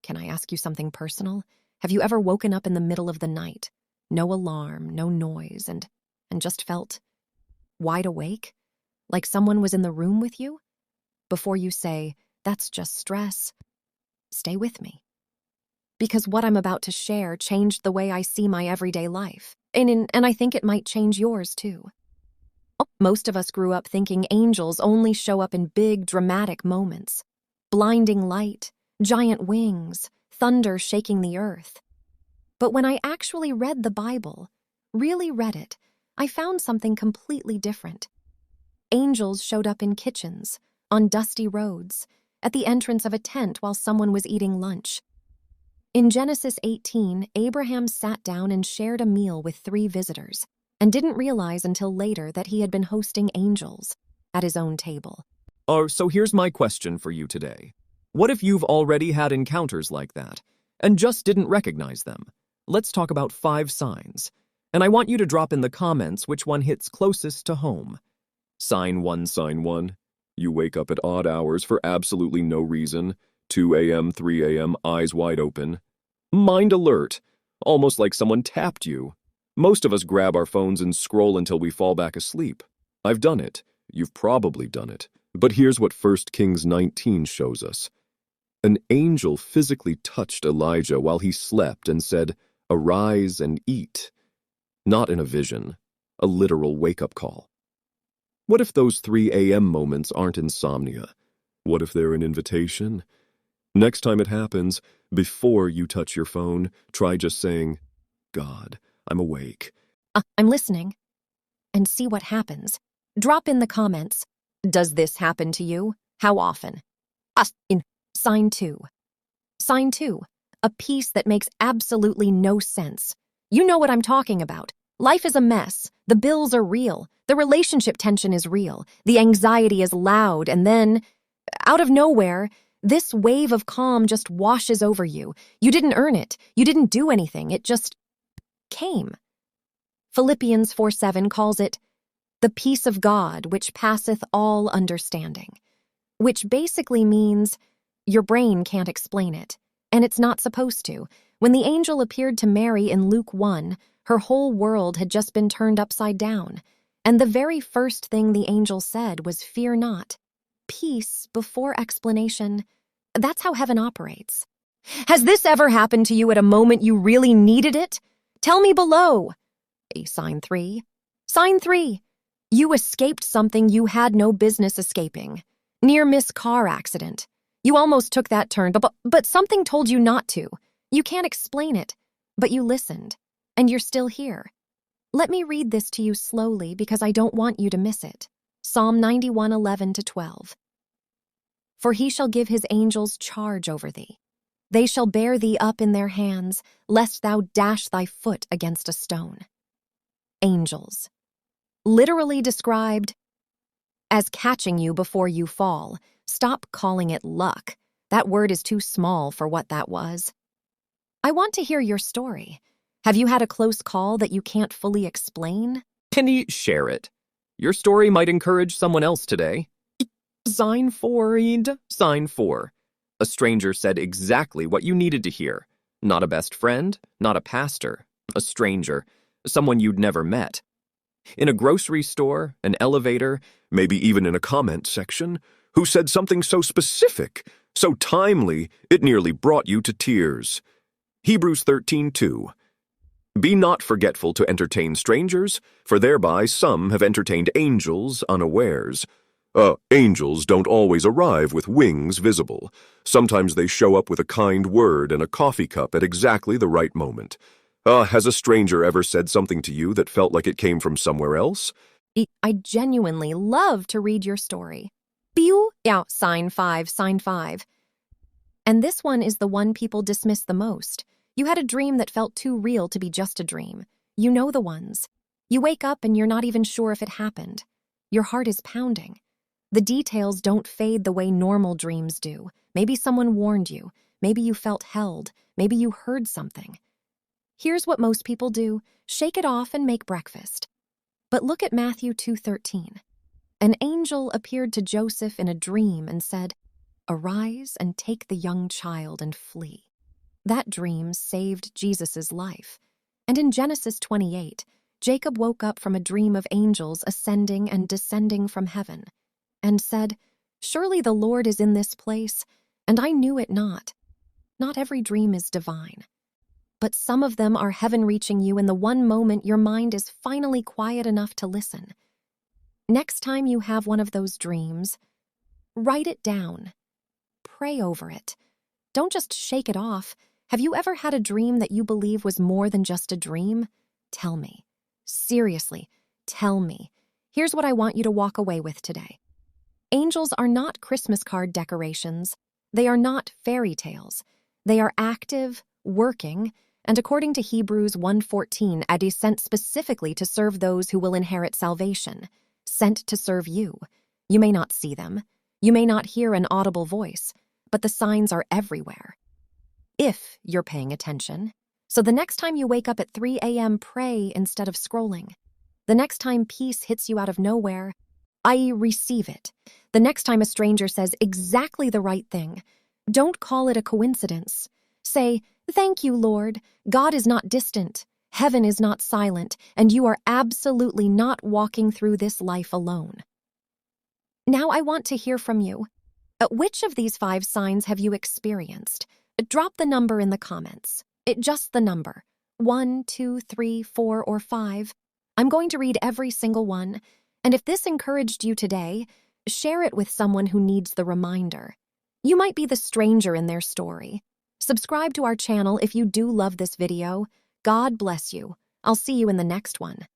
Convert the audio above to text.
Can I ask you something personal? Have you ever woken up in the middle of the night? No alarm, no noise, and just felt wide awake? Like someone was in the room with you? Before you say, "That's just stress," stay with me. Because what I'm about to share changed the way I see my everyday life. And I think it might change yours too. Most of us grew up thinking angels only show up in big, dramatic moments. Blinding light, giant wings, thunder shaking the earth. But when I actually read the Bible, really read it, I found something completely different. Angels showed up in kitchens, on dusty roads, at the entrance of a tent while someone was eating lunch. In Genesis 18, Abraham sat down and shared a meal with 3 visitors, and didn't realize until later that he had been hosting angels at his own table. So here's my question for you today. What if you've already had encounters like that, and just didn't recognize them? Let's talk about 5 signs, and I want you to drop in the comments which one hits closest to home. Sign 1. You wake up at odd hours for absolutely no reason. 2 a.m., 3 a.m., eyes wide open. Mind alert, almost like someone tapped you. Most of us grab our phones and scroll until we fall back asleep. I've done it. You've probably done it. But here's what 1 Kings 19 shows us. An angel physically touched Elijah while he slept and said, "Arise and eat." Not in a vision, a literal wake-up call. What if those 3 a.m. moments aren't insomnia? What if they're an invitation? Next time it happens, before you touch your phone, try just saying, "God, I'm awake." I'm listening. And see what happens. Drop in the comments. Does this happen to you? How often? In Sign 2. Sign 2. A piece that makes absolutely no sense. You know what I'm talking about. Life is a mess. The bills are real. The relationship tension is real. The anxiety is loud. And then, out of nowhere, this wave of calm just washes over you. You didn't earn it. You didn't do anything. It just came. Philippians 4:7 calls it the peace of God, which passeth all understanding, which basically means your brain can't explain it, and it's not supposed to. When the angel appeared to Mary in Luke 1, her whole world had just been turned upside down, and the very first thing the angel said was, "Fear not." Peace before explanation. That's how heaven operates. Has this ever happened to you at a moment you really needed it? Tell me below. Sign 3. Sign 3. You escaped something you had no business escaping. Near-miss car accident. You almost took that turn, but something told you not to. You can't explain it, but you listened, and you're still here. Let me read this to you slowly because I don't want you to miss it. Psalm 91:11-12. For he shall give his angels charge over thee. They shall bear thee up in their hands, lest thou dash thy foot against a stone. Angels. Literally described as catching you before you fall. Stop calling it luck. That word is too small for what that was. I want to hear your story. Have you had a close call that you can't fully explain? Penny, share it. Your story might encourage someone else today. Sign 4. Sign 4. A stranger said exactly what you needed to hear. Not a best friend, not a pastor, a stranger, someone you'd never met. In a grocery store, an elevator, maybe even in a comment section, who said something so specific, so timely, it nearly brought you to tears. Hebrews 13:2. Be not forgetful to entertain strangers, for thereby some have entertained angels unawares. Angels don't always arrive with wings visible. Sometimes they show up with a kind word and a coffee cup at exactly the right moment. Has a stranger ever said something to you that felt like it came from somewhere else? I genuinely love to read your story. Sign 5, sign 5. And this one is the one people dismiss the most. You had a dream that felt too real to be just a dream. You know the ones. You wake up and you're not even sure if it happened. Your heart is pounding. The details don't fade the way normal dreams do. Maybe someone warned you. Maybe you felt held. Maybe you heard something. Here's what most people do. Shake it off and make breakfast. But look at Matthew 2:13. An angel appeared to Joseph in a dream and said, "Arise and take the young child and flee." That dream saved Jesus' life. And in Genesis 28, Jacob woke up from a dream of angels ascending and descending from heaven, and said, "Surely the Lord is in this place, and I knew it not." Not every dream is divine, but some of them are heaven reaching you in the one moment your mind is finally quiet enough to listen. Next time you have one of those dreams, write it down. Pray over it. Don't just shake it off. Have you ever had a dream that you believe was more than just a dream? Tell me. Seriously, tell me. Here's what I want you to walk away with today. Angels are not Christmas card decorations. They are not fairy tales. They are active, working, and according to Hebrews 1:14, are sent specifically to serve those who will inherit salvation. Sent to serve you. You may not see them. You may not hear an audible voice, but the signs are everywhere. If you're paying attention. So the next time you wake up at 3 a.m., pray instead of scrolling. The next time peace hits you out of nowhere, i.e., receive it. The next time a stranger says exactly the right thing, don't call it a coincidence. Say, "Thank you, Lord. God is not distant. Heaven is not silent, and you are absolutely not walking through this life alone." Now I want to hear from you. Which of these 5 signs have you experienced? Drop the number in the comments. Just the number. 1, 2, 3, 4, or 5. I'm going to read every single one. And if this encouraged you today, share it with someone who needs the reminder. You might be the stranger in their story. Subscribe to our channel if you do love this video. God bless you. I'll see you in the next one.